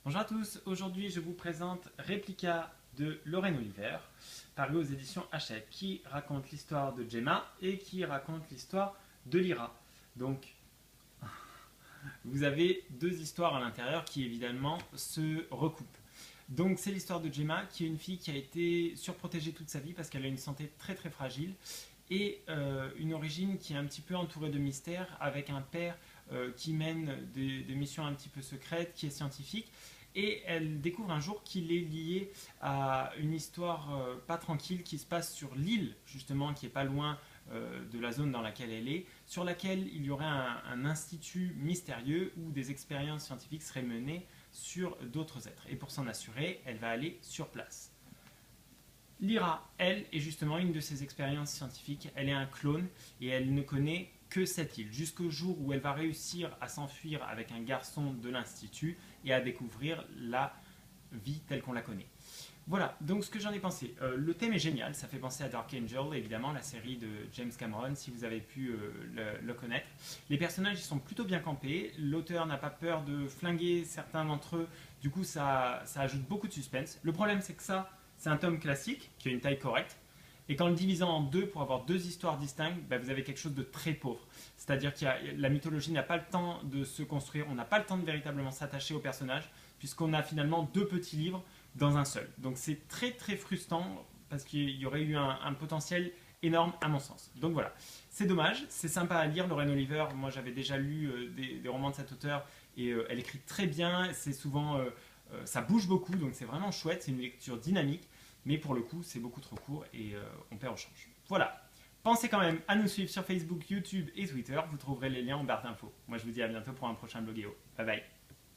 Bonjour à tous, aujourd'hui je vous présente Réplica de Lorraine Oliver, paru aux éditions Hachette, qui raconte l'histoire de Gemma et qui raconte l'histoire de Lyra. Donc vous avez deux histoires à l'intérieur qui évidemment se recoupent. Donc c'est l'histoire de Gemma qui est une fille qui a été surprotégée toute sa vie parce qu'elle a une santé très très fragile et une origine qui est un petit peu entourée de mystères avec un père qui mène des missions un petit peu secrètes, qui est scientifique. Et elle découvre un jour qu'il est lié à une histoire pas tranquille qui se passe sur l'île, justement, qui est pas loin de la zone dans laquelle elle est, sur laquelle il y aurait un institut mystérieux où des expériences scientifiques seraient menées sur d'autres êtres. Et pour s'en assurer, elle va aller sur place. Lyra, elle, est justement une de ces expériences scientifiques. Elle est un clone et elle ne connaît que cette île, jusqu'au jour où elle va réussir à s'enfuir avec un garçon de l'Institut et à découvrir la vie telle qu'on la connaît. Voilà, donc ce que j'en ai pensé. Le thème est génial, ça fait penser à Dark Angel, évidemment, la série de James Cameron, si vous avez pu le connaître. Les personnages, ils sont plutôt bien campés, l'auteur n'a pas peur de flinguer certains d'entre eux, du coup ça ajoute beaucoup de suspense. Le problème, c'est que ça, c'est un tome classique, qui a une taille correcte, et qu'en le divisant en deux pour avoir deux histoires distinctes, vous avez quelque chose de très pauvre. C'est-à-dire que la mythologie n'a pas le temps de se construire, on n'a pas le temps de véritablement s'attacher aux personnages, puisqu'on a finalement deux petits livres dans un seul. Donc c'est très très frustrant, parce qu'il y aurait eu un potentiel énorme à mon sens. Donc voilà, c'est dommage, c'est sympa à lire, Lorraine Oliver, moi j'avais déjà lu des romans de cet auteur, et elle écrit très bien, c'est souvent... ça bouge beaucoup, donc c'est vraiment chouette, c'est une lecture dynamique, mais pour le coup, c'est beaucoup trop court et on perd au change. Voilà. Pensez quand même à nous suivre sur Facebook, YouTube et Twitter. Vous trouverez les liens en barre d'infos. Moi, je vous dis à bientôt pour un prochain bloguéo. Bye bye.